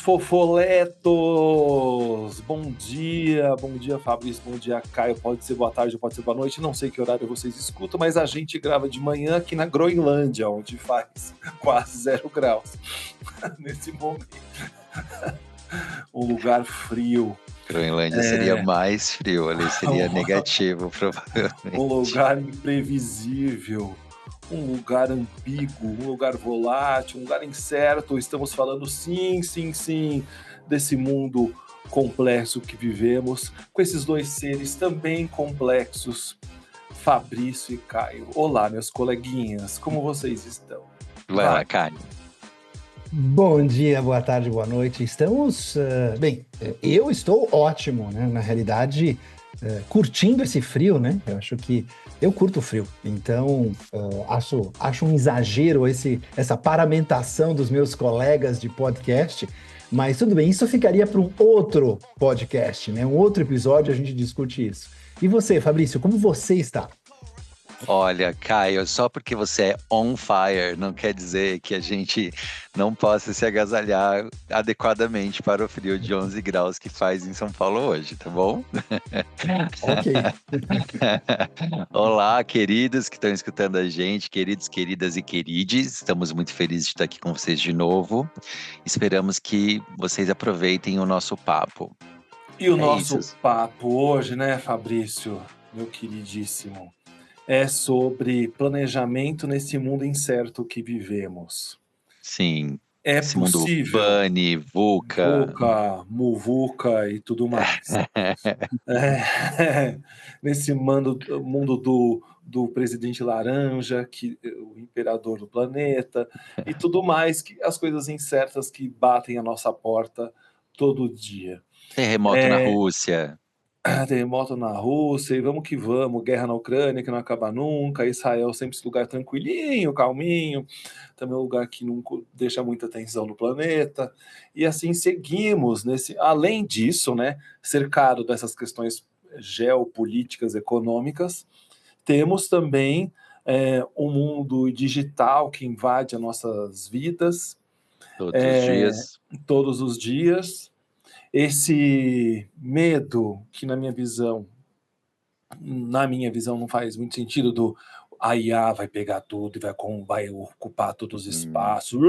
fofoletos! Bom dia Fabrício, bom dia Caio, pode ser boa tarde, pode ser boa noite, não sei que horário vocês escutam, mas a gente grava de manhã aqui na Groenlândia, onde faz quase 0 graus, nesse momento. Um lugar frio. Groenlândia seria mais frio, ali seria negativo, provavelmente. Um lugar imprevisível, um lugar ambíguo, um lugar volátil, um lugar incerto. Estamos falando, sim, desse mundo complexo que vivemos, com esses dois seres também complexos, Fabrício e Caio. Olá, meus coleguinhas, como vocês estão? Vai lá, Caio. Bom dia, boa tarde, boa noite. Estamos, eu estou ótimo, né? Na realidade, curtindo esse frio, né? Eu acho que eu curto frio, então acho um exagero essa paramentação dos meus colegas de podcast, mas tudo bem, isso ficaria para um outro podcast, né? Um outro episódio a gente discute isso. E você, Fabrício, como você está? Olha, Caio, só porque você é on fire não quer dizer que a gente não possa se agasalhar adequadamente para o frio de 11 graus que faz em São Paulo hoje, tá bom? Ok. Olá, queridos que estão escutando a gente, queridos, queridas e querides, estamos muito felizes de estar aqui com vocês de novo. Esperamos que vocês aproveitem o nosso papo. E o nosso papo hoje, né, Fabrício, meu queridíssimo, é sobre planejamento nesse mundo incerto que vivemos. Sim. É esse possível? Mundo Bunny, VUCA, Muvuca e tudo mais. Nesse mundo do presidente laranja, o imperador do planeta, e tudo mais, as coisas incertas que batem a nossa porta todo dia. Terremoto na Rússia. Terremoto na Rússia, e vamos que vamos, guerra na Ucrânia que não acaba nunca, Israel sempre esse lugar tranquilinho, calminho, também um lugar que não deixa muita tensão no planeta, e assim seguimos além disso, né, cercado dessas questões geopolíticas, econômicas, temos também um mundo digital que invade as nossas vidas, todos os dias, esse medo que na minha visão não faz muito sentido a IA vai pegar tudo e vai ocupar todos os espaços,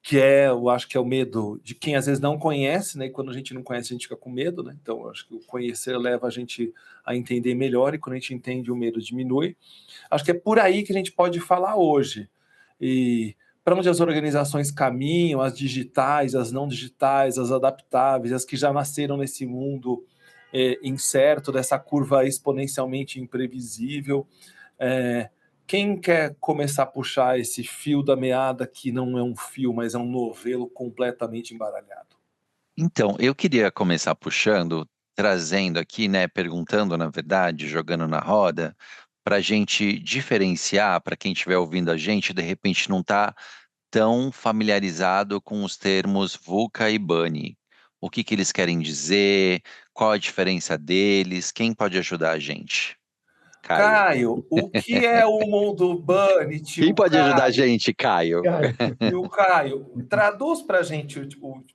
eu acho que é o medo de quem às vezes não conhece, né? E quando a gente não conhece a gente fica com medo, né? Então eu acho que o conhecer leva a gente a entender melhor, e quando a gente entende o medo diminui. Acho que é por aí que a gente pode falar hoje. E para onde as organizações caminham, as digitais, as não digitais, as adaptáveis, as que já nasceram nesse mundo incerto, dessa curva exponencialmente imprevisível. Quem quer começar a puxar esse fio da meada, que não é um fio, mas é um novelo completamente embaralhado? Então, eu queria começar puxando, trazendo aqui, né, perguntando, na verdade, jogando na roda, para a gente diferenciar, para quem estiver ouvindo a gente, de repente não está tão familiarizado com os termos VUCA e BUNny. O que eles querem dizer, qual a diferença deles, quem pode ajudar a gente? Caio, o que é o mundo Bunny, tio? Quem pode ajudar a gente, Caio? Tio Caio, traduz pra gente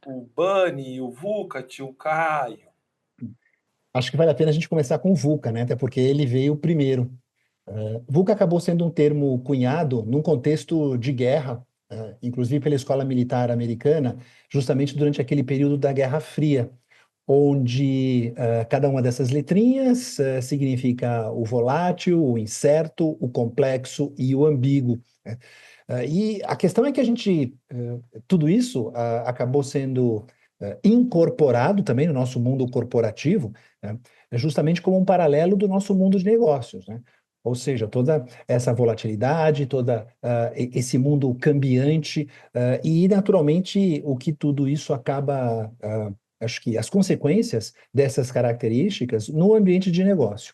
o Bunny e o VUCA, tio Caio. Acho que vale a pena a gente começar com o VUCA, né? Até porque ele veio primeiro. VUCA acabou sendo um termo cunhado num contexto de guerra, inclusive pela Escola Militar Americana, justamente durante aquele período da Guerra Fria, onde cada uma dessas letrinhas significa o volátil, o incerto, o complexo e o ambíguo, né? E a questão é que tudo isso acabou sendo incorporado também no nosso mundo corporativo, né? Justamente como um paralelo do nosso mundo de negócios, né? Ou seja, toda essa volatilidade, esse mundo cambiante, e naturalmente o que tudo isso acaba, acho que as consequências dessas características no ambiente de negócio.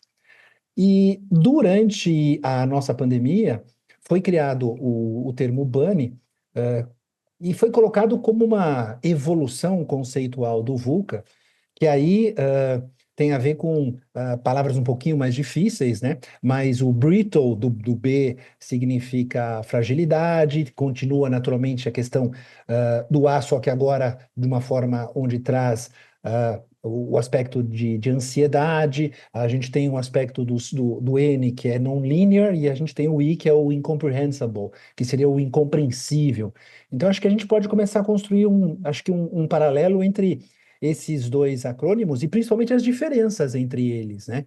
E durante a nossa pandemia, foi criado o termo BUNny, e foi colocado como uma evolução conceitual do VUCA, que aí tem a ver com palavras um pouquinho mais difíceis, né? Mas o brittle do B significa fragilidade, continua naturalmente a questão do A, só que agora de uma forma onde traz o aspecto de ansiedade, a gente tem um aspecto do N, que é non-linear, e a gente tem o I, que é o incomprehensible, que seria o incompreensível. Então, acho que a gente pode começar a construir um paralelo entre esses dois acrônimos e principalmente as diferenças entre eles, né?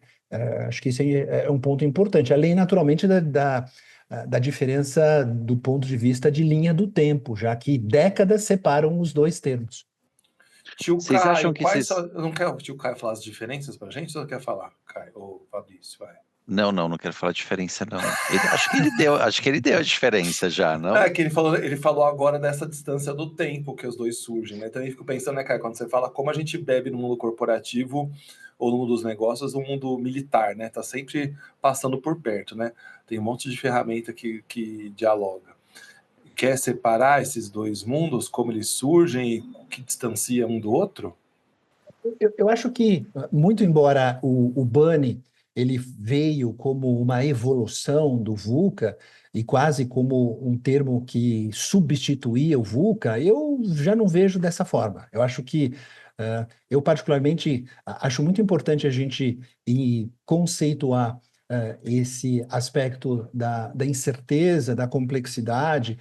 Acho que isso aí é um ponto importante, além naturalmente da diferença do ponto de vista de linha do tempo, já que décadas separam os dois termos. Tio Vocês acham Caio, que esses... não quer o tio Caio falar as diferenças pra gente, ou não quer falar, Caio, ou Fabrício, vai. Não quero falar diferença, não. Acho que ele deu a diferença já, não? É que ele falou agora dessa distância do tempo que os dois surgem, né? Também fico pensando, né, Caio, quando você fala como a gente bebe no mundo corporativo ou no mundo dos negócios, no mundo militar, né? Tá sempre passando por perto, né? Tem um monte de ferramenta que dialoga. Quer separar esses dois mundos, como eles surgem e o que distancia um do outro? Eu acho que, muito embora o Bunny ele veio como uma evolução do VUCA e quase como um termo que substituía o VUCA, eu já não vejo dessa forma. Eu acho que, eu particularmente, acho muito importante a gente conceituar esse aspecto da incerteza, da complexidade,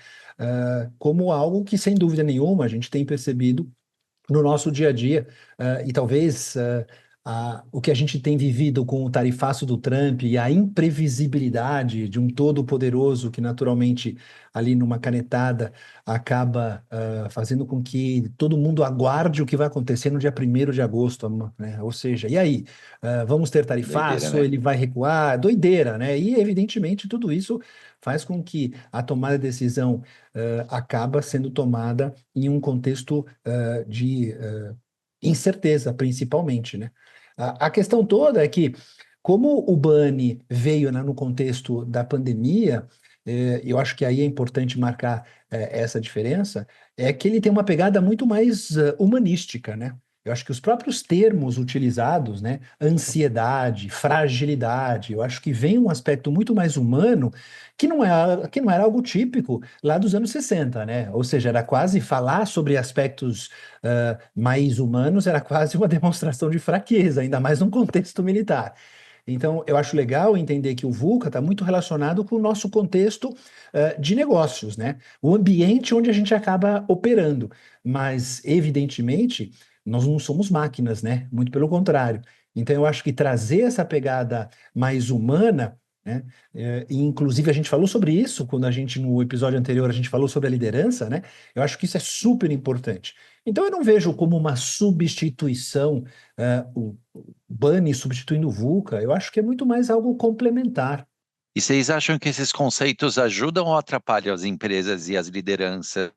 como algo que, sem dúvida nenhuma, a gente tem percebido no nosso dia a dia, e talvez o que a gente tem vivido com o tarifaço do Trump e a imprevisibilidade de um todo-poderoso que naturalmente ali numa canetada acaba fazendo com que todo mundo aguarde o que vai acontecer no dia 1º de agosto, né? Ou seja, e aí? Vamos ter Doideira, tarifaço? né? Ele vai recuar? Doideira, né? E evidentemente tudo isso faz com que a tomada de decisão acaba sendo tomada em um contexto de incerteza, principalmente, né? A questão toda é que, como o Bunny veio, né, no contexto da pandemia, eu acho que aí é importante marcar essa diferença, é que ele tem uma pegada muito mais humanística, né? Eu acho que os próprios termos utilizados, né, ansiedade, fragilidade, eu acho que vem um aspecto muito mais humano que não era algo típico lá dos anos 60, né? Ou seja, era quase falar sobre aspectos mais humanos, era quase uma demonstração de fraqueza, ainda mais num contexto militar. Então, eu acho legal entender que o VUCA está muito relacionado com o nosso contexto de negócios, né? O ambiente onde a gente acaba operando. Mas, evidentemente, nós não somos máquinas, né? Muito pelo contrário. Então, eu acho que trazer essa pegada mais humana, né? E inclusive a gente falou sobre isso quando no episódio anterior, a gente falou sobre a liderança, né? Eu acho que isso é super importante. Então, eu não vejo como uma substituição, o Bunny substituindo o VUCA, eu acho que é muito mais algo complementar. E vocês acham que esses conceitos ajudam ou atrapalham as empresas e as lideranças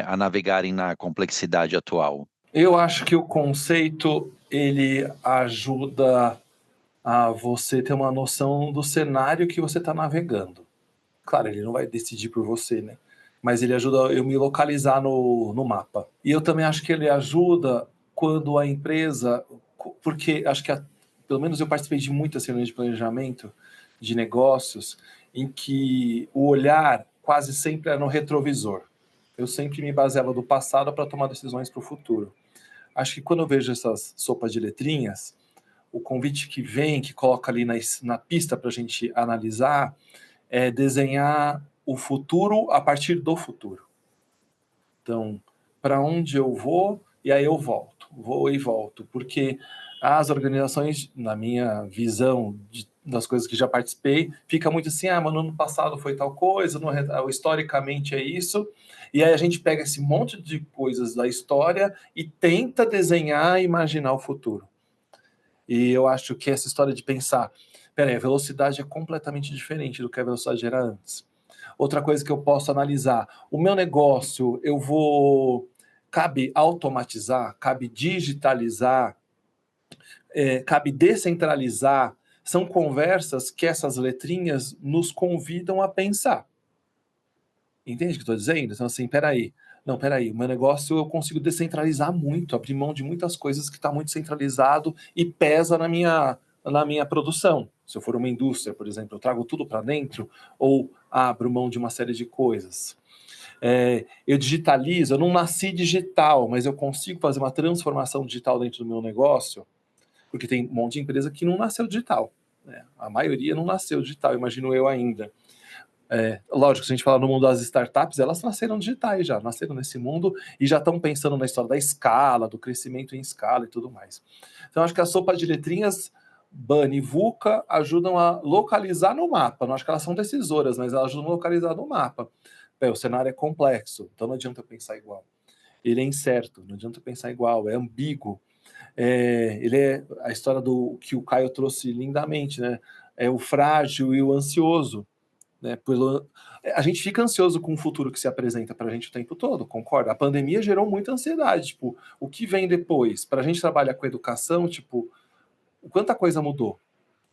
a navegarem na complexidade atual? Eu acho que o conceito ele ajuda a você ter uma noção do cenário que você está navegando. Claro, ele não vai decidir por você, né? Mas ele ajuda eu me localizar no mapa. E eu também acho que ele ajuda quando a empresa, porque acho que pelo menos eu participei de muitas reuniões de planejamento de negócios em que o olhar quase sempre é no retrovisor. Eu sempre me baseava do passado para tomar decisões para o futuro. Acho que quando eu vejo essas sopas de letrinhas, o convite que vem, que coloca ali na pista para a gente analisar, é desenhar o futuro a partir do futuro. Então, para onde eu vou, e aí eu vou e volto, porque as organizações, na minha visão das coisas que já participei, fica muito assim, mas no ano passado foi tal coisa, historicamente é isso, e aí a gente pega esse monte de coisas da história e tenta desenhar e imaginar o futuro. E eu acho que essa história de pensar, peraí, a velocidade é completamente diferente do que a velocidade era antes. Outra coisa que eu posso analisar, o meu negócio, cabe automatizar, cabe digitalizar, cabe descentralizar. São conversas que essas letrinhas nos convidam a pensar. Entende o que eu estou dizendo? Então, assim, peraí, Não, peraí, o meu negócio eu consigo descentralizar muito, abrir mão de muitas coisas que está muito centralizado e pesa na minha produção. Se eu for uma indústria, por exemplo, eu trago tudo para dentro ou abro mão de uma série de coisas. Eu digitalizo, eu não nasci digital, mas eu consigo fazer uma transformação digital dentro do meu negócio, porque tem um monte de empresa que não nasceu digital, né? A maioria não nasceu digital, imagino eu ainda. Lógico, se a gente falar no mundo das startups, elas nasceram digitais já, nasceram nesse mundo e já estão pensando na história da escala, do crescimento em escala e tudo mais. Então, acho que a sopa de letrinhas BAN e VUCA ajudam a localizar no mapa. Não acho que elas são decisoras, mas elas ajudam a localizar no mapa. O cenário é complexo, então não adianta eu pensar igual. Ele é incerto, não adianta eu pensar igual, é ambíguo. Ele é a história do que o Caio trouxe lindamente, né? É o frágil e o ansioso. Né, a gente fica ansioso com o futuro que se apresenta para a gente o tempo todo, concorda? A pandemia gerou muita ansiedade, tipo, o que vem depois? Para a gente trabalhar com educação, tipo, quanta coisa mudou?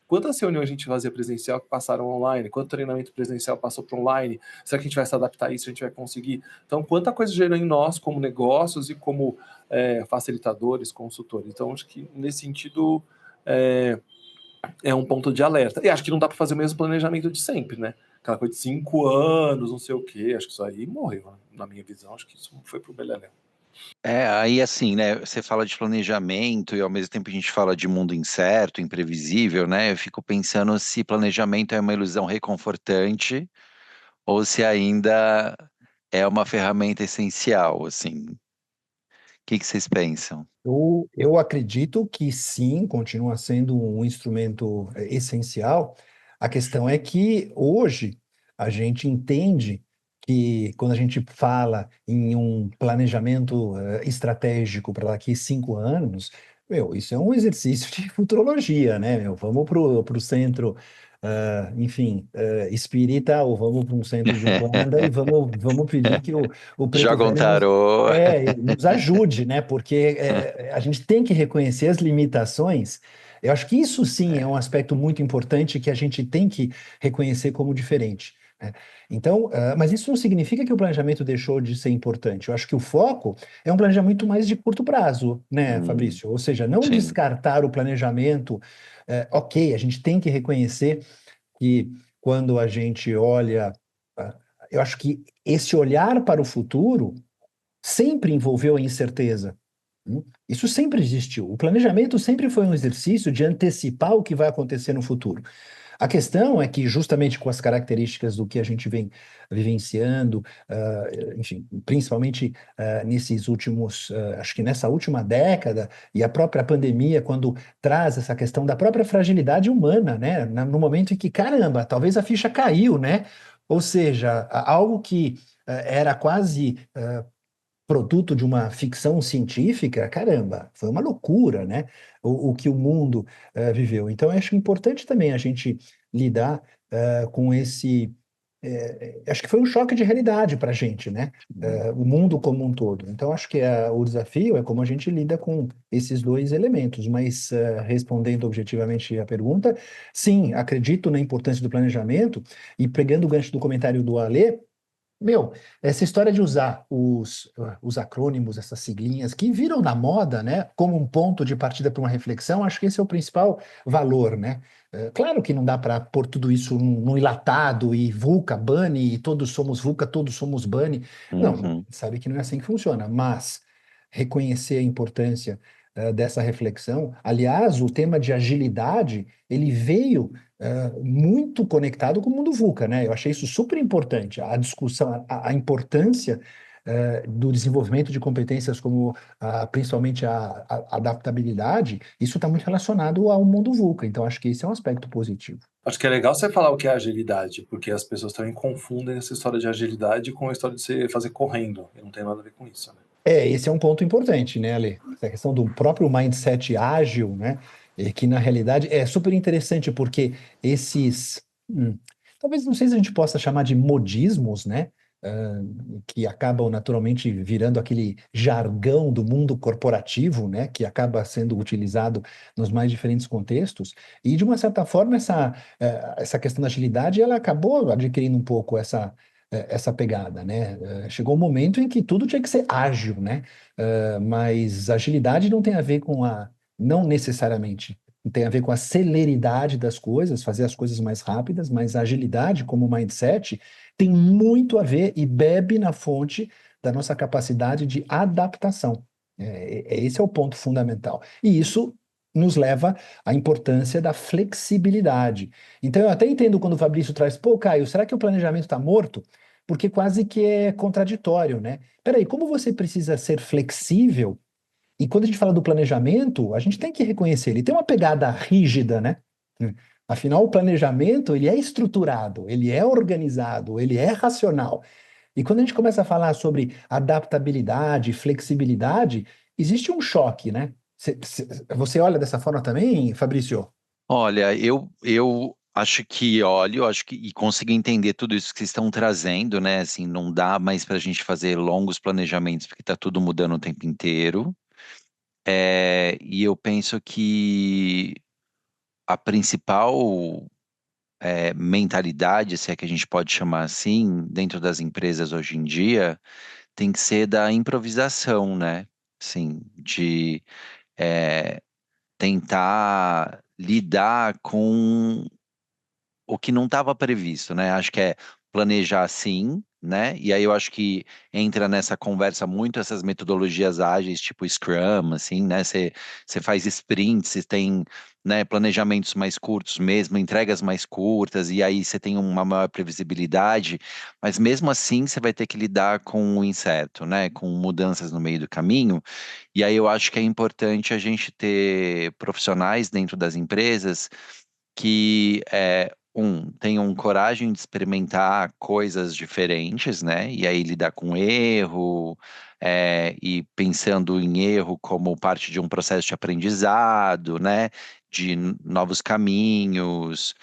Quantas reuniões a gente fazia presencial que passaram online? Quanto treinamento presencial passou para online? Será que a gente vai se adaptar a isso? A gente vai conseguir? Então, quanta coisa gerou em nós como negócios e como facilitadores, consultores? Então, acho que nesse sentido é um ponto de alerta. E acho que não dá para fazer o mesmo planejamento de sempre, né? Aquela coisa de 5 anos, não sei o quê. Acho que isso aí morreu, né? Na minha visão. Acho que isso foi pro beleléu. Aí assim, né? Você fala de planejamento e ao mesmo tempo a gente fala de mundo incerto, imprevisível, né? Eu fico pensando se planejamento é uma ilusão reconfortante ou se ainda é uma ferramenta essencial, assim. O que vocês pensam? Eu acredito que sim, continua sendo um instrumento essencial. A questão é que hoje a gente entende que quando a gente fala em um planejamento estratégico para daqui a 5 anos, isso é um exercício de futurologia, né, meu? Vamos para o centro, enfim, espírita, ou vamos para um centro de Umbanda e vamos pedir que o Preto Joga um Velho tarô. nos ajude, né? Porque a gente tem que reconhecer as limitações. Eu acho que isso sim é um aspecto muito importante que a gente tem que reconhecer como diferente, né? Então, mas isso não significa que o planejamento deixou de ser importante. Eu acho que o foco é um planejamento mais de curto prazo, né, Hum, Fabrício? Ou seja, não sim. descartar o planejamento. Ok, a gente tem que reconhecer que quando a gente olha, ah, eu acho que esse olhar para o futuro sempre envolveu a incerteza. Isso sempre existiu. O planejamento sempre foi um exercício de antecipar o que vai acontecer no futuro. A questão é que, justamente com as características do que a gente vem vivenciando, enfim, principalmente nesses últimos, acho que nessa última década, e a própria pandemia, quando traz essa questão da própria fragilidade humana, né? No momento em que, caramba, talvez a ficha caiu, né? Ou seja, algo que era quase produto de uma ficção científica, caramba, foi uma loucura, né? O que o mundo viveu. Então, eu acho importante também a gente lidar com esse. Acho que foi um choque de realidade para a gente, né? O mundo como um todo. Então, acho que o desafio é como a gente lida com esses dois elementos. Mas, respondendo objetivamente a pergunta, sim, acredito na importância do planejamento. E pegando o gancho do comentário do Alê, essa história de usar os acrônimos, essas siglinhas que viram na moda, né, como um ponto de partida para uma reflexão, acho que esse é o principal valor, né? Claro que não dá para pôr tudo isso num enlatado e VUCA, BANI, e todos somos VUCA, todos somos BANI. Não, Uhum. sabe que não é assim que funciona, mas reconhecer a importância dessa reflexão. Aliás, o tema de agilidade, ele veio muito conectado com o mundo VUCA, né? Eu achei isso super importante, a discussão, a importância do desenvolvimento de competências como principalmente a adaptabilidade, isso está muito relacionado ao mundo VUCA, então acho que esse é um aspecto positivo. Acho que é legal você falar o que é agilidade, porque as pessoas também confundem essa história de agilidade com a história de você fazer correndo. E não tem nada a ver com isso, né? Esse é um ponto importante, né, Ale? Essa questão do próprio mindset ágil, né? Que na realidade é super interessante porque esses, talvez não sei se a gente possa chamar de modismos, né? ah, que acabam naturalmente virando aquele jargão do mundo corporativo, né? Que acaba sendo utilizado nos mais diferentes contextos. E de uma certa forma essa questão da agilidade ela acabou adquirindo um pouco essa pegada, né? Chegou um momento em que tudo tinha que ser ágil, né? Mas agilidade não tem a ver não necessariamente, tem a ver com a celeridade das coisas, fazer as coisas mais rápidas, mas a agilidade como mindset tem muito a ver e bebe na fonte da nossa capacidade de adaptação. Esse é o ponto fundamental. E isso nos leva à importância da flexibilidade. Então, eu até entendo quando o Fabrício traz, pô, Caio, será que o planejamento está morto? Porque quase que é contraditório, né? Peraí, como você precisa ser flexível? E quando a gente fala do planejamento, a gente tem que reconhecer, ele tem uma pegada rígida, né? Afinal, o planejamento, ele é estruturado, ele é organizado, ele é racional. E quando a gente começa a falar sobre adaptabilidade, flexibilidade, existe um choque, né? Você olha dessa forma também, Fabrício? Olha, eu acho que olho, acho que e consigo entender tudo isso que vocês estão trazendo, né? Assim, não dá mais para a gente fazer longos planejamentos, porque está tudo mudando o tempo inteiro. E eu penso que a principal mentalidade, se é que a gente pode chamar assim, dentro das empresas hoje em dia, tem que ser da improvisação, né? Assim, de tentar lidar com o que não estava previsto, né? Acho que é planejar sim, né? E aí eu acho que entra nessa conversa muito essas metodologias ágeis, tipo Scrum, assim, né? Você faz sprints, você tem, né, planejamentos mais curtos mesmo, entregas mais curtas, e aí você tem uma maior previsibilidade, mas mesmo assim você vai ter que lidar com o incerto, né? Com mudanças no meio do caminho. E aí eu acho que é importante a gente ter profissionais dentro das empresas que tenham coragem de experimentar coisas diferentes, né? E aí lidar com erro, e pensando em erro como parte de um processo de aprendizado, né? De novos caminhos,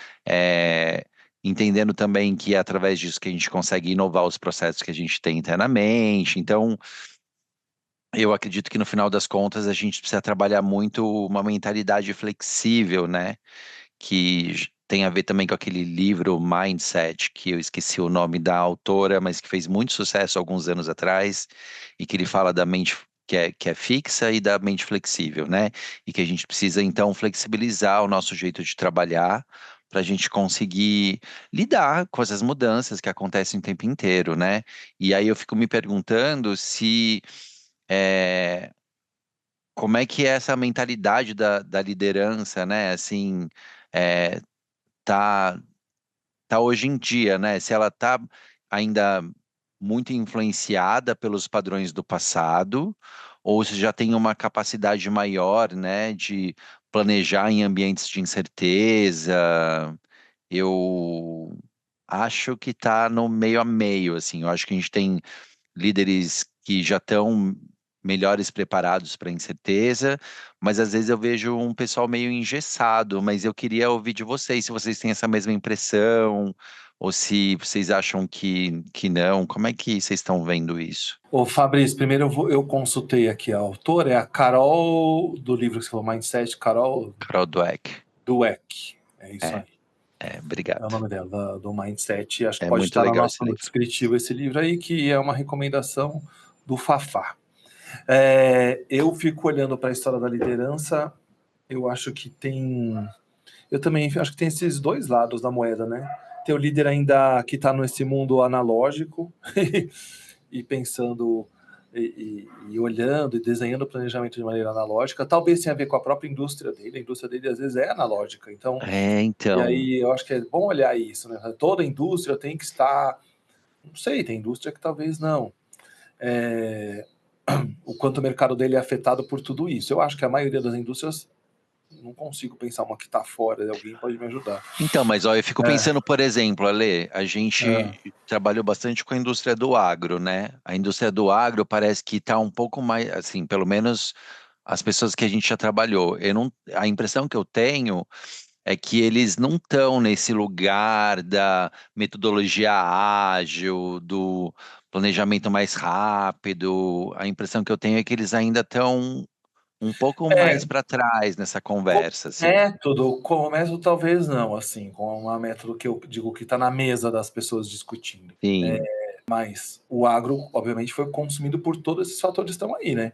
entendendo também que é através disso que a gente consegue inovar os processos que a gente tem internamente. Então, eu acredito que no final das contas a gente precisa trabalhar muito uma mentalidade flexível, né? Que tem a ver também com aquele livro Mindset, que eu esqueci o nome da autora, mas que fez muito sucesso alguns anos atrás, e que ele fala da mente que é fixa e da mente flexível, né? E que a gente precisa então flexibilizar o nosso jeito de trabalhar para a gente conseguir lidar com essas mudanças que acontecem o tempo inteiro, né? E aí eu fico me perguntando se é, como é que é essa mentalidade da liderança, né? Assim, é, tá, tá hoje em dia, né? Se ela tá ainda muito influenciada pelos padrões do passado, ou se já tem uma capacidade maior, né, de planejar em ambientes de incerteza. Eu acho que tá no meio a meio, assim. Eu acho que a gente tem líderes que já estão melhores preparados para a incerteza, mas às vezes eu vejo um pessoal meio engessado, mas eu queria ouvir de vocês, se vocês têm essa mesma impressão, ou se vocês acham que não, como é que vocês estão vendo isso? Ô, Fabrício, primeiro eu consultei aqui a autora, é a Carol, do livro que você falou, Mindset, Carol Carol Dweck. Dweck. É isso É, aí. É o obrigado. nome dela, do Mindset. Acho que É pode muito estar no legal nosso esse livro. descritivo esse livro aí, que é uma recomendação do Fafá. Eu fico olhando para a história da liderança, eu acho que tem. Eu também acho que tem esses dois lados da moeda, né? Tem o líder ainda que está nesse mundo analógico e pensando e olhando e desenhando o planejamento de maneira analógica, talvez tenha a ver com a própria indústria dele. A indústria dele às vezes é analógica, então. E Então, aí eu acho que é bom olhar isso, né? Toda indústria tem que estar. Não sei, tem indústria que talvez não. O quanto o mercado dele é afetado por tudo isso. Eu acho que a maioria das indústrias, não consigo pensar uma que está fora, alguém pode me ajudar. mas ó, eu fico É, pensando, por exemplo, Ale, a é, gente trabalhou bastante com a indústria do agro, né? A indústria do agro parece que está um pouco mais, assim, pelo menos as pessoas que a gente já trabalhou. Eu não, a impressão que eu tenho é que eles não estão nesse lugar da metodologia ágil, do planejamento mais rápido. A impressão que eu tenho é que eles ainda estão um pouco mais é, para trás nessa como conversa, assim. método talvez não, assim, com uma método que eu digo que está na mesa das pessoas discutindo. Sim. Mas o agro, obviamente, foi consumido por todos esses fatores que estão aí, né?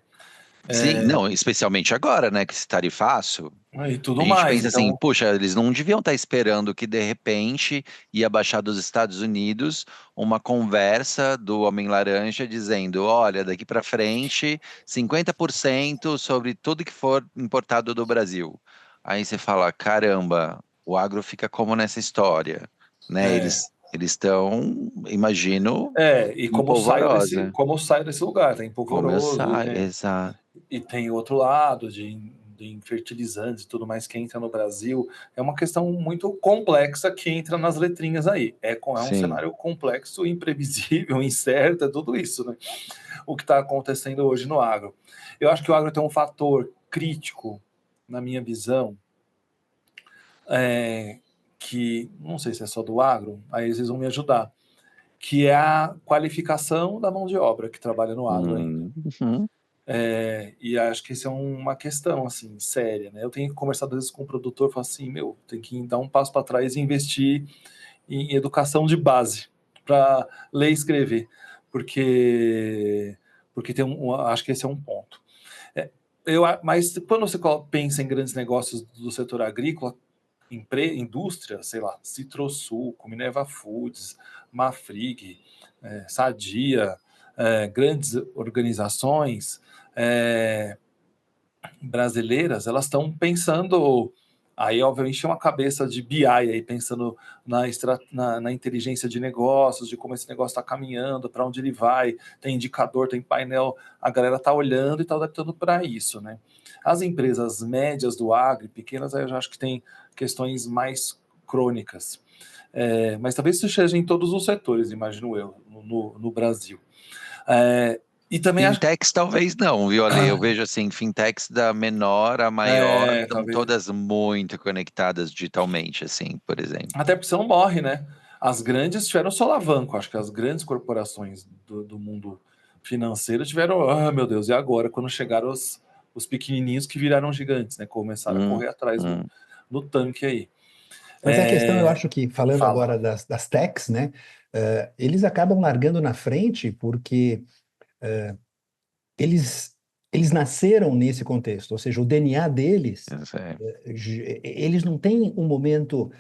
Sim, não, especialmente agora, né, que esse tarifaço, E a tudo gente mais. pensa assim, Então, puxa, eles não deviam estar esperando que de repente ia baixar dos Estados Unidos uma conversa do Homem-Laranja dizendo, olha, daqui para frente, 50% sobre tudo que for importado do Brasil. Aí você fala, caramba, o agro fica como nessa história, né? é, Eles estão, imagino, e em polvorosa. como eu saio desse lugar, tem Como eu polvoroso, saio, exato. e tem outro lado de fertilizantes e tudo mais que entra no Brasil. É uma questão muito complexa que entra nas letrinhas aí. É um Sim. cenário complexo, imprevisível, incerto, é tudo isso, né? O que está acontecendo hoje no agro. Eu acho que o agro tem um fator crítico, na minha visão, é, que não sei se é só do agro, aí vocês vão me ajudar, que é a qualificação da mão de obra que trabalha no agro ainda. Uhum. E acho que isso é uma questão assim séria, né? Eu tenho conversado às vezes com o produtor, falo assim, meu, tem que dar um passo para trás e investir em educação de base para ler e escrever, porque acho que esse é um ponto. É, mas quando você pensa em grandes negócios do setor agrícola, indústria, sei lá, Citrosul, Minerva Foods, Mafrig, Sadia, grandes organizações brasileiras, elas estão pensando, aí obviamente tem uma cabeça de BI aí, pensando na inteligência de negócios, de como esse negócio está caminhando, para onde ele vai, tem indicador, tem painel, a galera está olhando e está adaptando para isso, né? As empresas médias do agro, pequenas, aí eu já acho que tem questões mais crônicas. Mas talvez isso seja em todos os setores, imagino eu, no Brasil. E também acho Fintechs talvez não, viu, Ale? Eu vejo assim, fintechs da menor a maior estão talvez. todas muito conectadas digitalmente, assim, por exemplo. Até porque você não morre, né? As grandes tiveram solavanco, acho que as grandes corporações do mundo financeiro tiveram, meu Deus, e agora? Quando chegaram os pequenininhos que viraram gigantes, né? Começaram a Hum, correr atrás hum. do tanque aí. Mas a questão, eu acho que, falando Fala. agora das techs, né, eles acabam largando na frente porque eles, eles nasceram nesse contexto, ou seja, o DNA deles, É. eles não têm um momento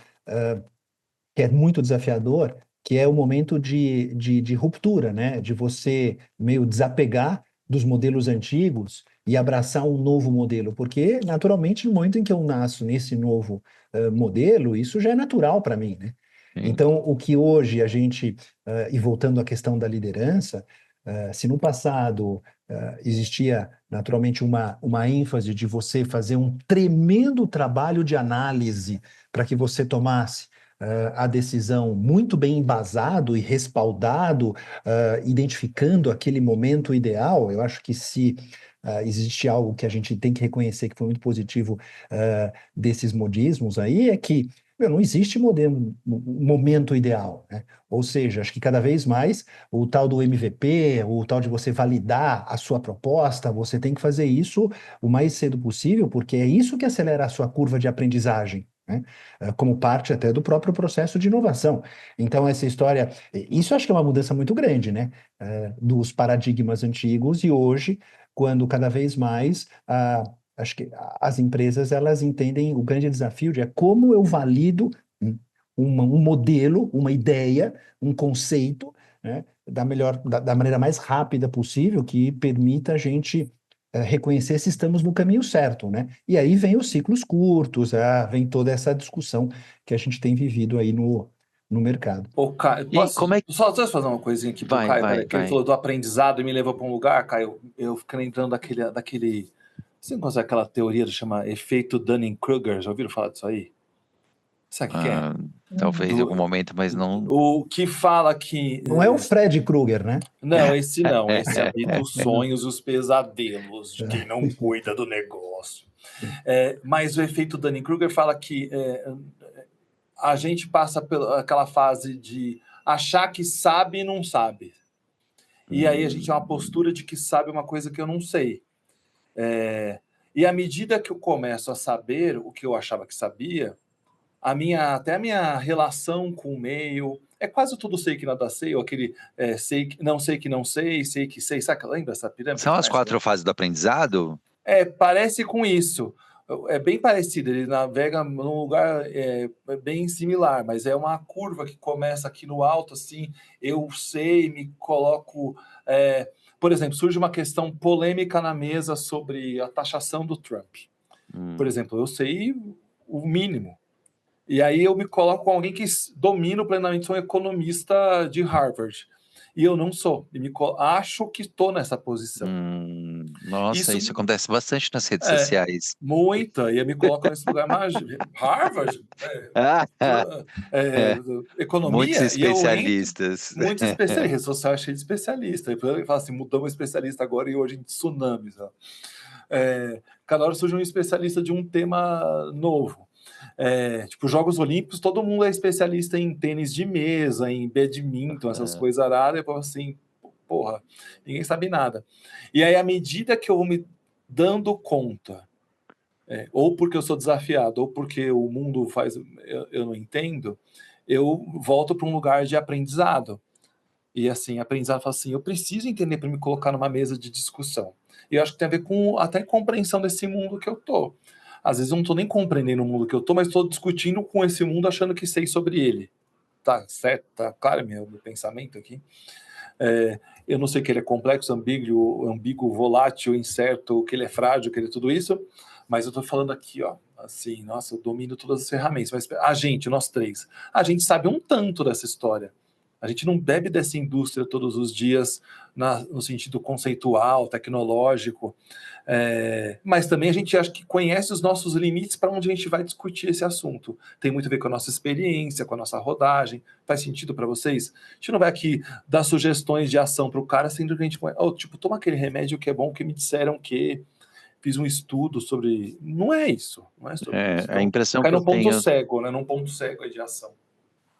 que é muito desafiador, que é o momento de ruptura, né? De você meio desapegar dos modelos antigos e abraçar um novo modelo, porque naturalmente no momento em que eu nasço nesse novo modelo, isso já é natural para mim, né? Sim. Então, o que hoje a gente, e voltando à questão da liderança, se no passado existia naturalmente uma ênfase de você fazer um tremendo trabalho de análise para que você tomasse a decisão muito bem embasado e respaldado, identificando aquele momento ideal, eu acho que se existe algo que a gente tem que reconhecer que foi muito positivo desses modismos aí, é que não existe momento ideal, né? Ou seja, acho que cada vez mais o tal do MVP, o tal de você validar a sua proposta, você tem que fazer isso o mais cedo possível, porque é isso que acelera a sua curva de aprendizagem, né? Como parte até do próprio processo de inovação. Então, essa história, isso acho que é uma mudança muito grande, né? Dos paradigmas antigos e hoje, quando cada vez mais acho que as empresas elas entendem o grande desafio de como eu valido um modelo, uma ideia, um conceito, né? Da maneira mais rápida possível, que permita a gente reconhecer se estamos no caminho certo, né? E aí vem os ciclos curtos, vem toda essa discussão que a gente tem vivido aí no mercado. O Caio, E como é que... deixa eu fazer uma coisinha aqui pro Vai, Caio, vai, peraí, que ele vai. falou do aprendizado e me levou para um lugar, Caio, eu fiquei lembrando daquele, você não conhece aquela teoria que chama efeito Dunning-Kruger, já ouviram falar disso aí? Sabe o que é? Ah, talvez em algum Do, momento, mas não... o que fala que, Não é o Fred Krueger, né? não, esse habita os sonhos e os pesadelos de quem não cuida do negócio. Mas o efeito Dunning-Kruger fala que a gente passa pela aquela fase de achar que sabe e não sabe. E aí a gente tem uma postura de que sabe uma coisa que eu não sei. E à medida que eu começo a saber o que eu achava que sabia, até a minha relação com o meio, É quase tudo sei que nada sei, ou aquele sei que não sei que sei. Sabe, lembra essa pirâmide? São as Conhece, 4 fases do aprendizado? Parece com isso. É bem parecido, ele navega num lugar bem similar, mas é uma curva que começa aqui no alto, assim, eu sei, me coloco... por exemplo, surge uma questão polêmica na mesa sobre a taxação do Trump. Por exemplo, eu sei o mínimo. E aí eu me coloco com alguém que domino plenamente, sou um economista de Harvard. E eu não sou. Acho que estou nessa posição. Nossa, Isso isso acontece bastante nas redes é sociais. muita, e me coloca nesse lugar mágico. Harvard, É, muitos economia, e eu entro, especialistas. muitos especialistas, rede social cheia de especialistas. Ele fala assim, mudamos especialista agora e hoje em tsunamis. Ó. Cada hora surge um especialista de um tema novo. Tipo, Jogos Olímpicos, todo mundo é especialista em tênis de mesa, em badminton, essas coisas aradas, assim, porra, ninguém sabe nada. E aí, à medida que eu vou me dando conta, ou porque eu sou desafiado, ou porque o mundo faz, eu não entendo, eu volto para um lugar de aprendizado. E assim, aprendizado fala assim, eu preciso entender para me colocar numa mesa de discussão. E eu acho que tem a ver com até compreensão desse mundo que eu tô. Às vezes eu não estou nem compreendendo o mundo que eu tô, mas estou discutindo com esse mundo achando que sei sobre ele. Tá certo? Tá claro meu pensamento aqui? Eu não sei que ele é complexo, ambíguo, volátil, incerto, que ele é frágil, que ele é tudo isso, mas eu estou falando aqui, ó, assim, nossa, eu domino todas as ferramentas, mas a gente, nós três, a gente sabe um tanto dessa história. A gente não bebe dessa indústria todos os dias no sentido conceitual, tecnológico, mas também a gente acha que conhece os nossos limites para onde a gente vai discutir esse assunto. Tem muito a ver com a nossa experiência, com a nossa rodagem. Faz sentido para vocês? A gente não vai aqui dar sugestões de ação para o cara, sendo que a gente tipo, toma aquele remédio que é bom, que me disseram que fiz um estudo sobre... Não é isso, não é sobre isso. A Então, impressão cai que eu num ponto tenho, cego, né? Num ponto cego aí de ação.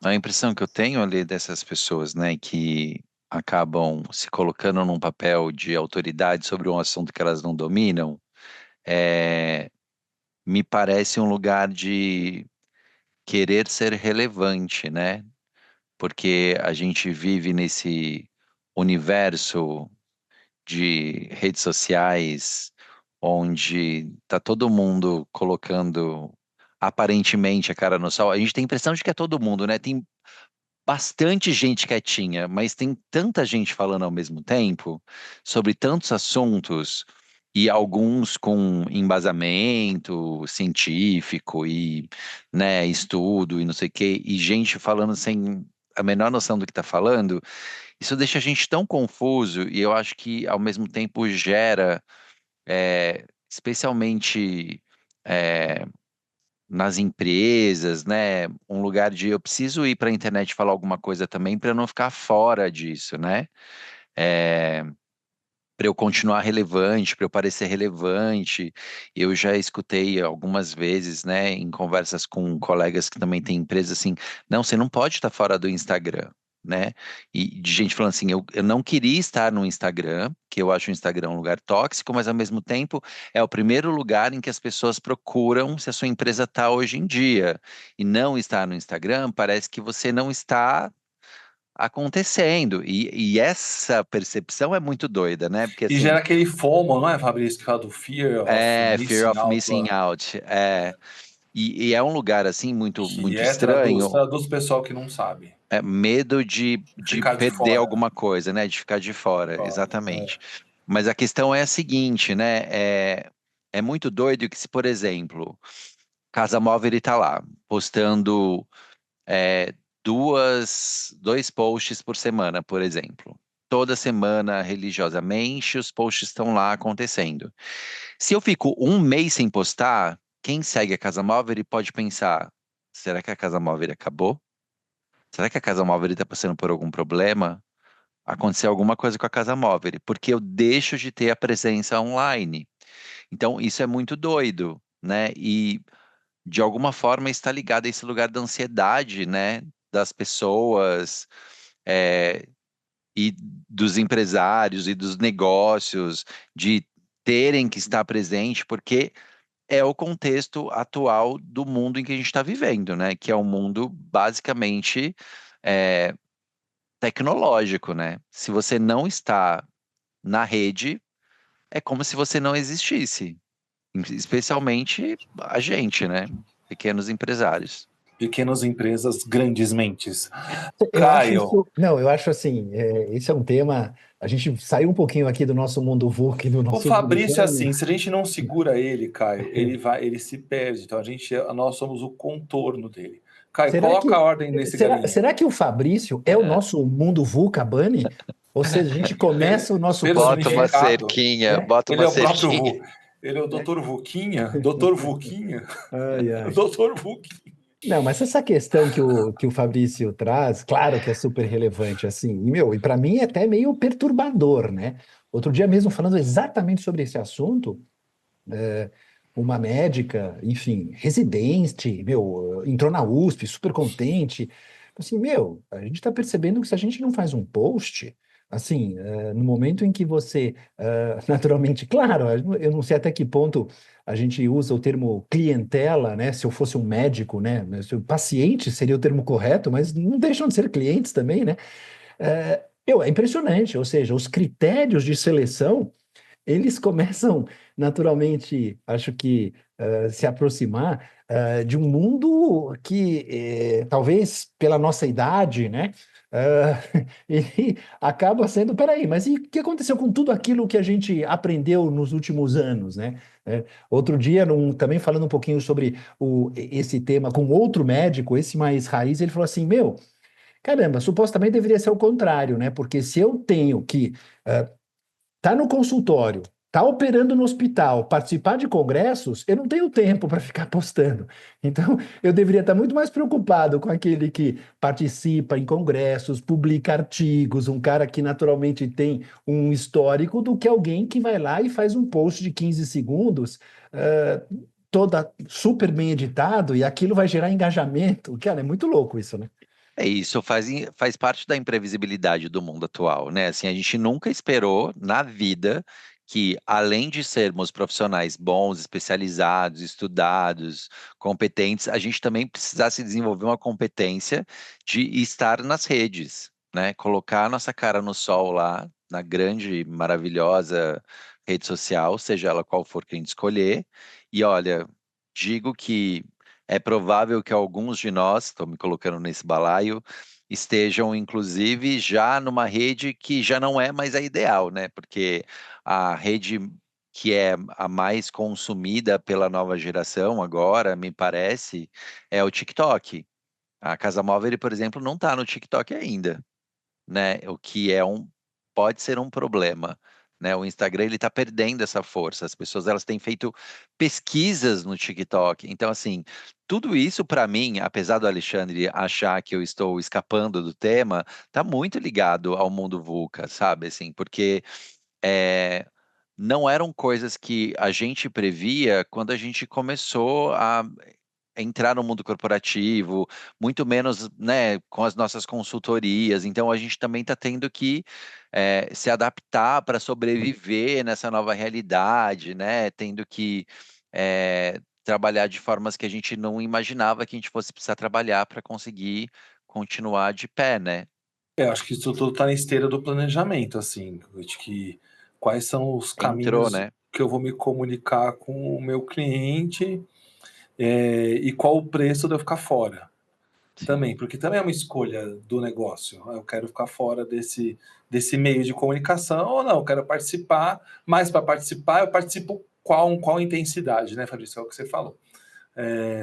a impressão que eu tenho ali dessas pessoas, né, que acabam se colocando num papel de autoridade sobre um assunto que elas não dominam, me parece um lugar de querer ser relevante, né? Porque a gente vive nesse universo de redes sociais onde tá todo mundo colocando aparentemente a cara no sol. A gente tem a impressão de que é todo mundo, né? Tem bastante gente quietinha, mas tem tanta gente falando ao mesmo tempo sobre tantos assuntos e alguns com embasamento científico e, né, estudo e não sei o quê, e gente falando sem a menor noção do que está falando. Isso deixa a gente tão confuso e eu acho que ao mesmo tempo gera, especialmente é, nas empresas, né? Um lugar de eu preciso ir para a internet falar alguma coisa também para não ficar fora disso, né? Para eu continuar relevante, para eu parecer relevante. Eu já escutei algumas vezes, né, em conversas com colegas que também têm empresas assim, não, você não pode estar fora do Instagram. Né? E de gente falando assim, eu não queria estar no Instagram, que eu acho o Instagram um lugar tóxico, mas ao mesmo tempo é o primeiro lugar em que as pessoas procuram se a sua empresa está hoje em dia. E não estar no Instagram parece que você não está acontecendo. E essa percepção é muito doida, né? Porque E assim, gera aquele FOMO, não é, Fabrício, que fala do Fear of fear Missing of Out missing lá, out. E é um lugar assim muito, que muito estranho. traduz o pessoal que não sabe. Medo de Ficar de perder fora. alguma coisa, né? De ficar de fora, Fora, exatamente. Mas a questão é a seguinte, né? É muito doido que se, por exemplo, Casa Móvel ele tá lá, postando é, dois posts por semana, por exemplo. Toda semana, religiosamente, os posts estão lá acontecendo. Se eu fico um mês sem postar, quem segue a Casa Móvel ele pode pensar: será que a Casa Móvel acabou? Será que a Casa Móvel está passando por algum problema? Aconteceu alguma coisa com a Casa Móvel? Porque eu deixo de ter a presença online. Então, isso é muito doido, né? E, de alguma forma, está ligado a esse lugar da ansiedade, né? Das pessoas, é, e dos empresários e dos negócios, de terem que estar presente, porque é o contexto atual do mundo em que a gente está vivendo, né? Que é um mundo basicamente tecnológico, né? Se você não está na rede, é como se você não existisse, especialmente a gente, né? Pequenos empresários. Pequenas empresas, grandes mentes. Eu acho Caio, isso. Não, eu acho assim, esse é um tema. A gente saiu um pouquinho aqui do nosso mundo VUCA, do o nosso mundo Fabrício é plano. assim, se a gente não segura ele, Caio, ele se perde. Então nós somos o contorno dele. Caio, Será coloca a que, ordem nesse será, galinheiro. será que o Fabrício é o nosso mundo VUCA, Bunny? Ou seja, a gente começa o nosso plano Personificado. né? Ele é o próprio cerquinha. Vu. Ele é o Dr. Vuquinha, Dr. Vuquinha, Ai, ai. Dr. Vuquinha. Não, mas essa questão que o Fabrício traz, claro que é super relevante, assim, e para mim é até meio perturbador, né? Outro dia mesmo, falando exatamente sobre esse assunto, uma médica, enfim, residente, entrou na USP, super contente, assim, a gente está percebendo que se a gente não faz um post, assim, no momento em que você, naturalmente, claro, eu não sei até que ponto a gente usa o termo clientela, né? Se eu fosse um médico, né? Se o paciente seria o termo correto, mas não deixam de ser clientes também, né? É impressionante, ou seja, os critérios de seleção eles começam naturalmente, acho que, se aproximar de um mundo que, talvez pela nossa idade, né, ele acaba sendo, peraí, mas e o que aconteceu com tudo aquilo que a gente aprendeu nos últimos anos, né? Outro dia, também falando um pouquinho sobre esse tema com outro médico, esse mais raiz, ele falou assim, caramba, supostamente deveria ser o contrário, né? Porque se eu tenho que tá no consultório, tá operando no hospital, participar de congressos, eu não tenho tempo para ficar postando. Então, eu deveria estar muito mais preocupado com aquele que participa em congressos, publica artigos, um cara que naturalmente tem um histórico, do que alguém que vai lá e faz um post de 15 segundos, toda super bem editado, e aquilo vai gerar engajamento. Cara, é muito louco isso, né? É isso, faz parte da imprevisibilidade do mundo atual, né? Assim, a gente nunca esperou na vida que, além de sermos profissionais bons, especializados, estudados, competentes, a gente também precisasse desenvolver uma competência de estar nas redes, né? Colocar a nossa cara no sol lá, na grande, maravilhosa rede social, seja ela qual for que a gente escolher. E olha, digo que é provável que alguns de nós, estou me colocando nesse balaio, estejam inclusive já numa rede que já não é mais a ideal, né? Porque a rede que é a mais consumida pela nova geração agora, me parece, é o TikTok. A Casa Móvel, por exemplo, não está no TikTok ainda, né? O que pode ser um problema, né? O Instagram ele está perdendo essa força. As pessoas elas têm feito pesquisas no TikTok. Então assim, tudo isso para mim, apesar do Alexandre achar que eu estou escapando do tema, está muito ligado ao mundo VUCA, sabe? Assim, porque é, não eram coisas que a gente previa quando a gente começou a entrar no mundo corporativo, muito menos, né, com as nossas consultorias. Então, a gente também está tendo que se adaptar para sobreviver nessa nova realidade, né? Tendo que trabalhar de formas que a gente não imaginava que a gente fosse precisar trabalhar para conseguir continuar de pé, né? Acho que isso tudo está na esteira do planejamento, assim, de que quais são os Entrou, caminhos né? que eu vou me comunicar com o meu cliente, e qual o preço de eu ficar fora Sim. também, porque também é uma escolha do negócio. Eu quero ficar fora desse meio de comunicação ou não, eu quero participar, mas para participar eu participo qual intensidade, né, Fabrício? É o que você falou.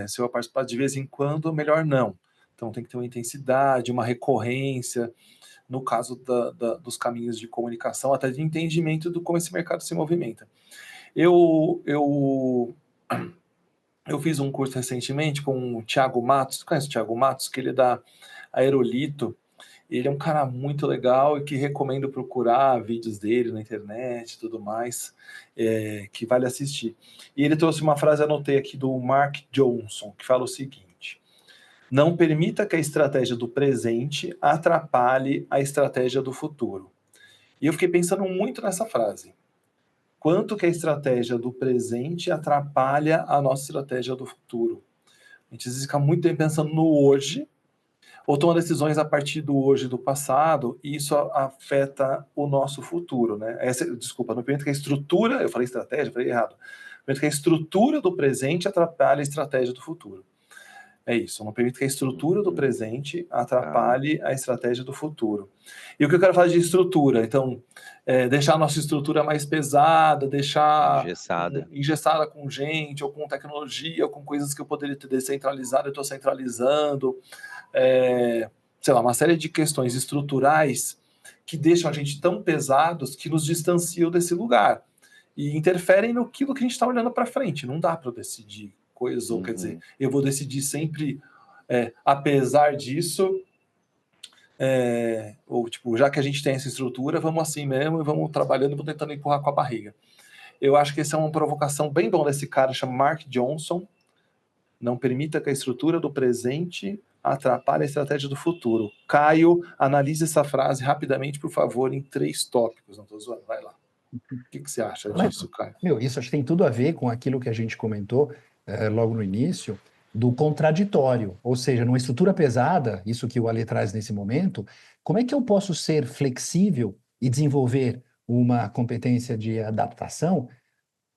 Se eu participar de vez em quando, melhor não. Então tem que ter uma intensidade, uma recorrência, no caso dos caminhos de comunicação, até de entendimento do como esse mercado se movimenta. Eu fiz um curso recentemente com o Thiago Matos. Você conhece o Thiago Matos? Que ele é da Aerolito. Ele é um cara muito legal e que recomendo procurar vídeos dele na internet e tudo mais, que vale assistir. E ele trouxe uma frase, anotei aqui, do Mark Johnson, que fala o seguinte: não permita que a estratégia do presente atrapalhe a estratégia do futuro. E eu fiquei pensando muito nessa frase. Quanto que a estratégia do presente atrapalha a nossa estratégia do futuro? A gente às vezes fica muito bem pensando no hoje, ou toma decisões a partir do hoje e do passado, e isso afeta o nosso futuro, né? Desculpa, no momento que a estrutura, eu falei estratégia, falei errado. No momento que a estrutura do presente atrapalha a estratégia do futuro. É isso, não permite que a estrutura do presente atrapalhe a estratégia do futuro. E o que eu quero falar de estrutura? Então, deixar a nossa estrutura mais pesada, deixar engessada com gente, ou com tecnologia, ou com coisas que eu poderia ter descentralizado, eu estou centralizando. Sei lá, uma série de questões estruturais que deixam a gente tão pesados que nos distanciam desse lugar e interferem no que a gente está olhando para frente. Não dá para eu decidir coisas, ou quer dizer, eu vou decidir sempre, apesar disso, ou tipo, já que a gente tem essa estrutura, vamos assim mesmo e vamos trabalhando, vou tentando empurrar com a barriga. Eu acho que essa é uma provocação bem bom desse cara, chama Mark Johnson. Não permita que a estrutura do presente atrapalhe a estratégia do futuro. Caio, analise essa frase rapidamente, por favor, em 3 tópicos. Não estou zoando, vai lá. O que você acha disso, Caio? Isso acho que tem tudo a ver com aquilo que a gente comentou logo no início, do contraditório. Ou seja, numa estrutura pesada, isso que o Ale traz nesse momento, como é que eu posso ser flexível e desenvolver uma competência de adaptação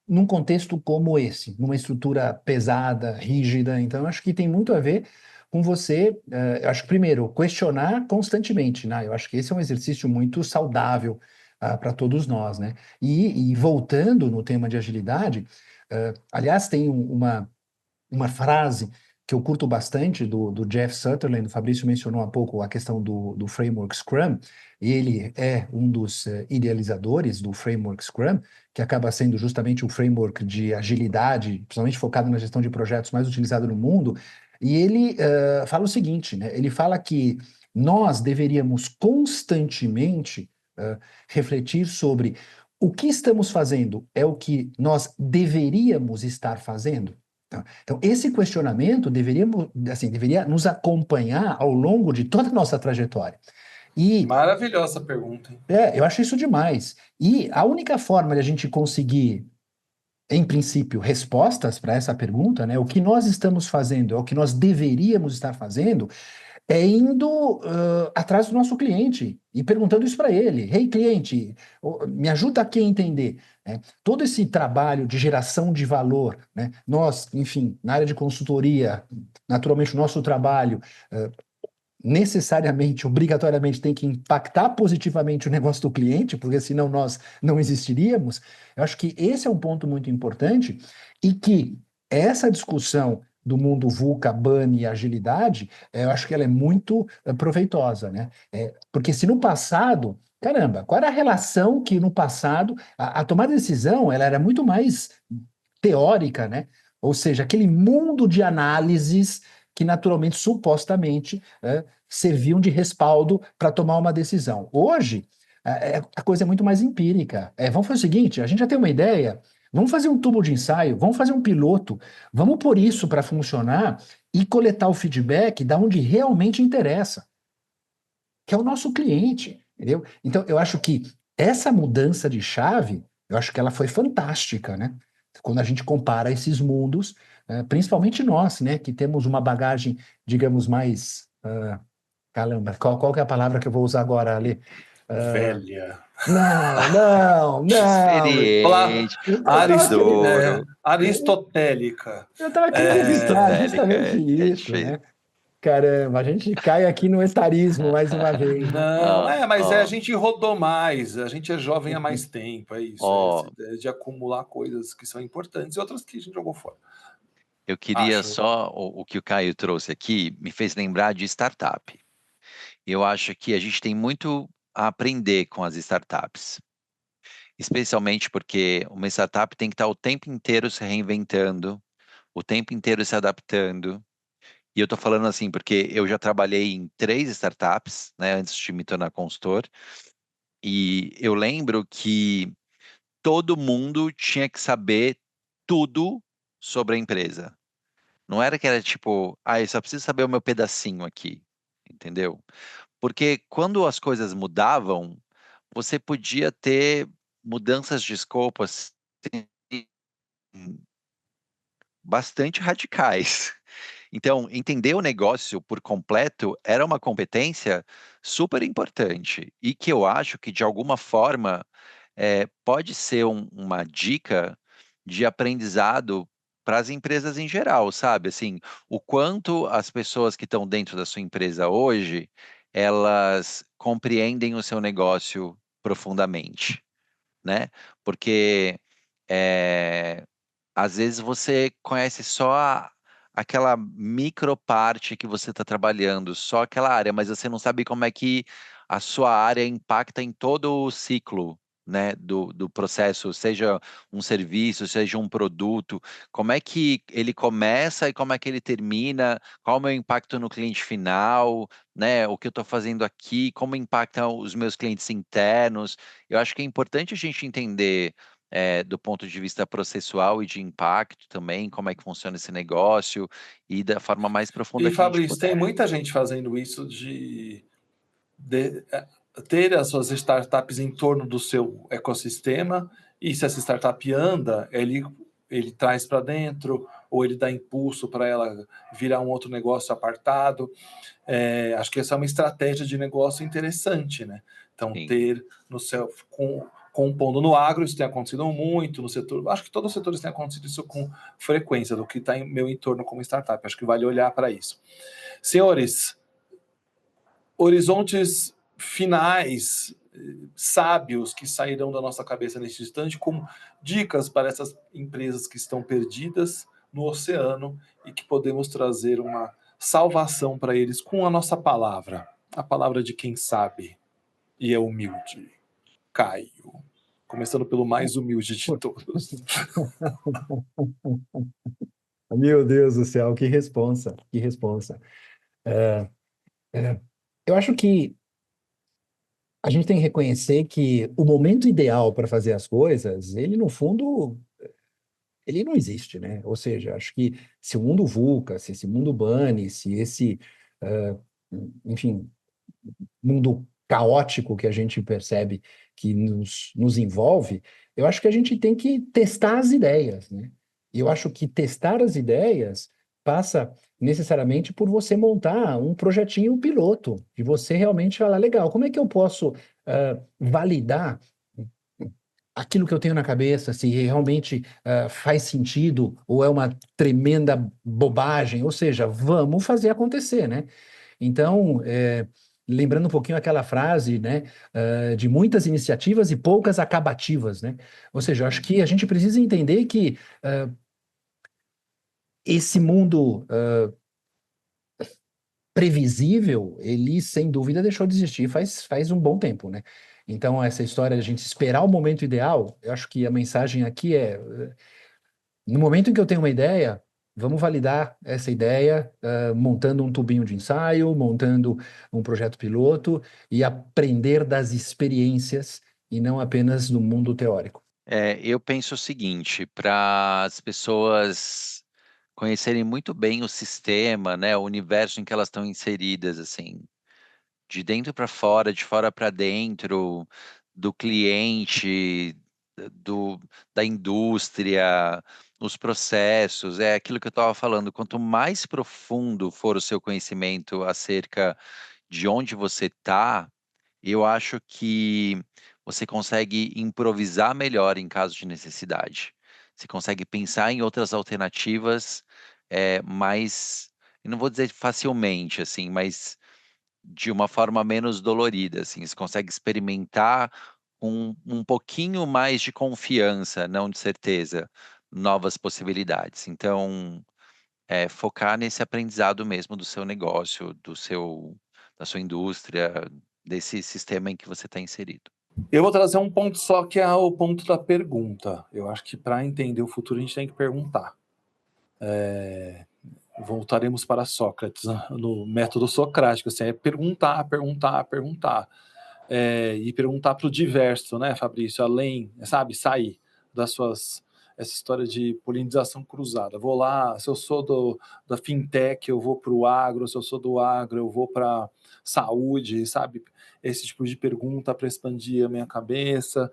num contexto como esse, numa estrutura pesada, rígida? Então, eu acho que tem muito a ver com você, eu acho que, primeiro, questionar constantemente, né? Eu acho que esse é um exercício muito saudável para todos nós, né? E voltando no tema de agilidade, aliás, tem uma frase que eu curto bastante do Jeff Sutherland. O Fabrício mencionou há pouco a questão do framework Scrum. Ele é um dos idealizadores do framework Scrum, que acaba sendo justamente o framework de agilidade, principalmente focado na gestão de projetos, mais utilizado no mundo. E ele fala o seguinte, né? Ele fala que nós deveríamos constantemente refletir sobre o que estamos fazendo é o que nós deveríamos estar fazendo. Então, esse questionamento deveria nos acompanhar ao longo de toda a nossa trajetória. Maravilhosa pergunta, hein? Eu acho isso demais. E a única forma de a gente conseguir, em princípio, respostas para essa pergunta, né, o que nós estamos fazendo, é o que nós deveríamos estar fazendo, é indo atrás do nosso cliente e perguntando isso para ele. Hey, cliente, me ajuda aqui a entender, né? Todo esse trabalho de geração de valor, né? Nós, enfim, na área de consultoria, naturalmente o nosso trabalho necessariamente, obrigatoriamente tem que impactar positivamente o negócio do cliente, porque senão nós não existiríamos. Eu acho que esse é um ponto muito importante e que essa discussão do mundo VUCA, BANI e agilidade, eu acho que ela é muito proveitosa, né? Porque se no passado, caramba, qual era a relação que no passado a tomada de decisão ela era muito mais teórica, né? Ou seja, aquele mundo de análises que naturalmente, supostamente, serviam de respaldo para tomar uma decisão. Hoje, a coisa é muito mais empírica. Vamos fazer o seguinte, a gente já tem uma ideia, vamos fazer um tubo de ensaio, vamos fazer um piloto, vamos pôr isso para funcionar e coletar o feedback da onde realmente interessa, que é o nosso cliente, entendeu? Então, eu acho que essa mudança de chave, eu acho que ela foi fantástica, né? Quando a gente compara esses mundos, principalmente nós, né, que temos uma bagagem, digamos, mais... caramba, qual que é a palavra que eu vou usar agora, Ali? Velha. Não. Experiente, aristotélica. Eu estava aqui para evitar justamente é isso, difícil. né? Caramba, a gente cai aqui no etarismo mais uma vez. Não, mas a gente rodou mais, a gente é jovem há mais tempo, é isso. Ó, Essa ideia de acumular coisas que são importantes e outras que a gente jogou fora. eu queria só, o que o Caio trouxe aqui, me fez lembrar de startup. Eu acho que a gente tem muito a aprender com as startups, especialmente porque uma startup tem que estar o tempo inteiro se reinventando, o tempo inteiro se adaptando. E eu estou falando assim porque eu já trabalhei em 3 startups, né, antes de me tornar consultor, e eu lembro que todo mundo tinha que saber tudo sobre a empresa. Não era que era tipo, eu só preciso saber o meu pedacinho aqui, entendeu? Porque quando as coisas mudavam, você podia ter mudanças de escopo assim, bastante radicais. Então, entender o negócio por completo era uma competência super importante e que eu acho que, de alguma forma, pode ser uma dica de aprendizado para as empresas em geral, sabe? Assim, o quanto as pessoas que estão dentro da sua empresa hoje, elas compreendem o seu negócio profundamente, né? Porque é, às vezes você conhece só aquela micro parte que você está trabalhando, só aquela área, mas você não sabe como é que a sua área impacta em todo o ciclo, né, do processo, seja um serviço, seja um produto, como é que ele começa e como é que ele termina, qual é o meu impacto no cliente final, né, o que eu estou fazendo aqui, como impacta os meus clientes internos. Eu acho que é importante a gente entender do ponto de vista processual e de impacto também, como é que funciona esse negócio e da forma mais profunda E, que a gente Fabrício, tem puder. muita gente fazendo isso ter as suas startups em torno do seu ecossistema, e se essa startup anda, ele traz para dentro, ou ele dá impulso para ela virar um outro negócio apartado. Acho que essa é uma estratégia de negócio interessante, né? Então, Sim. ter no seu... compondo no agro, isso tem acontecido muito, no setor, acho que todos os setores têm acontecido isso com frequência, do que está em meu entorno como startup, acho que vale olhar para isso. Senhores, horizontes finais, sábios, que sairão da nossa cabeça neste instante, como dicas para essas empresas que estão perdidas no oceano e que podemos trazer uma salvação para eles com a nossa palavra, a palavra de quem sabe e é humilde. Caio, começando pelo mais humilde de todos. Meu Deus do céu, que responsa, que responsa. Eu acho que a gente tem que reconhecer que o momento ideal para fazer as coisas, ele no fundo, ele não existe, né? Ou seja, acho que se o mundo VUCA, se esse mundo Bunny, se esse, uh, enfim, mundo caótico que a gente percebe que nos envolve, eu acho que a gente tem que testar as ideias, né? E eu acho que testar as ideias passa necessariamente por você montar um projetinho piloto, de você realmente falar, legal, como é que eu posso validar aquilo que eu tenho na cabeça, se realmente faz sentido ou é uma tremenda bobagem, ou seja, vamos fazer acontecer, né? Então, lembrando um pouquinho aquela frase, né, de muitas iniciativas e poucas acabativas, né? Ou seja, eu acho que a gente precisa entender que esse mundo previsível, ele sem dúvida deixou de existir faz um bom tempo, né? Então, essa história de a gente esperar o momento ideal, eu acho que a mensagem aqui é, no momento em que eu tenho uma ideia, vamos validar essa ideia, montando um tubinho de ensaio, montando um projeto piloto e aprender das experiências e não apenas do mundo teórico. Eu penso o seguinte, para as pessoas conhecerem muito bem o sistema, né, o universo em que elas estão inseridas, assim, de dentro para fora, de fora para dentro, do cliente, do, da indústria, os processos, é aquilo que eu estava falando. Quanto mais profundo for o seu conhecimento acerca de onde você está, eu acho que você consegue improvisar melhor em caso de necessidade. Você consegue pensar em outras alternativas, mais, eu não vou dizer facilmente, assim, mas de uma forma menos dolorida, assim. Você consegue experimentar com um pouquinho mais de confiança, não de certeza, novas possibilidades. Então, focar nesse aprendizado mesmo do seu negócio, da sua indústria, desse sistema em que você está inserido. Eu vou trazer um ponto só, que é o ponto da pergunta. Eu acho que para entender o futuro a gente tem que perguntar. Voltaremos para Sócrates, né? No método socrático, assim, é perguntar, perguntar, perguntar. E perguntar para o diverso, né, Fabrício? Além, sabe, sair das suas... Essa história de polinização cruzada. Vou lá, se eu sou da fintech, eu vou para o agro, se eu sou do agro, eu vou para saúde, sabe? Esse tipo de pergunta para expandir a minha cabeça,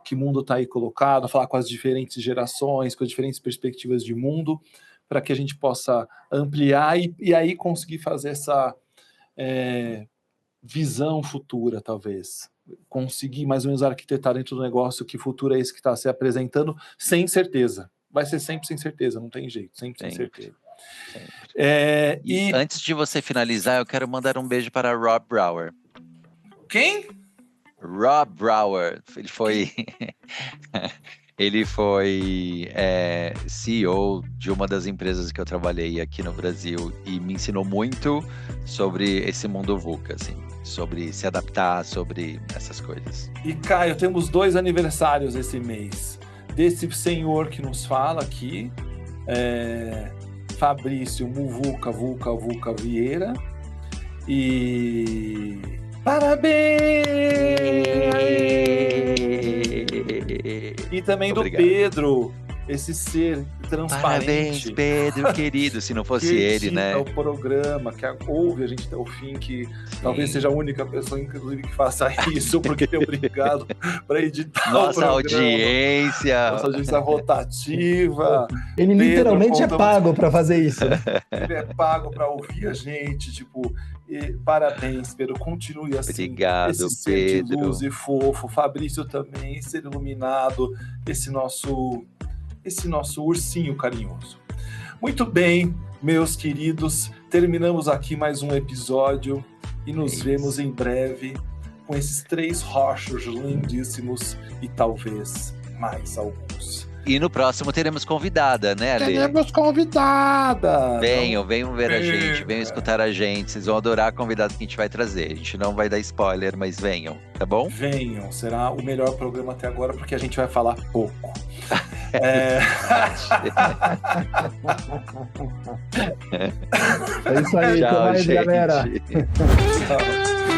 que mundo está aí colocado, falar com as diferentes gerações, com as diferentes perspectivas de mundo, para que a gente possa ampliar e aí conseguir fazer essa visão futura, talvez. Conseguir mais ou menos arquitetar dentro do negócio que futuro é esse que está se apresentando, sem certeza. Vai ser sempre sem certeza, não tem jeito, sempre sem certeza. E antes de você finalizar, eu quero mandar um beijo para Rob Brower. Quem? Rob Brower. Ele foi CEO de uma das empresas que eu trabalhei aqui no Brasil e me ensinou muito sobre esse mundo VUCA, assim, sobre se adaptar, sobre essas coisas. E Caio, temos 2 aniversários esse mês. Desse senhor que nos fala aqui, Fabrício Muvuca Vulca Vieira. E parabéns! E também do Pedro, esse ser transparente. Parabéns, Pedro, querido, se não fosse ele, né? o programa, que ouve a gente até o fim, que talvez seja a única pessoa, inclusive, que faça isso, porque ele é obrigado para editar nossa audiência. Nossa audiência rotativa. Ele literalmente é pago para fazer isso. Ele é pago para ouvir a gente, tipo... parabéns, Pedro, continue assim. Obrigado, esse ser Pedro. de luz e fofo, Fabrício também, ser iluminado, esse nosso ursinho carinhoso. Muito bem, meus queridos, terminamos aqui mais um episódio e nos vemos em breve com esses 3 rochos lindíssimos e talvez mais alguns. E no próximo teremos convidada, né, Ale? Teremos convidada! Venham ver a gente, venham escutar a gente. Vocês vão adorar a convidada que a gente vai trazer. A gente não vai dar spoiler, mas venham, tá bom? Venham, será o melhor programa até agora, porque a gente vai falar pouco. É isso aí, tchau, até mais, gente. galera. Tchau.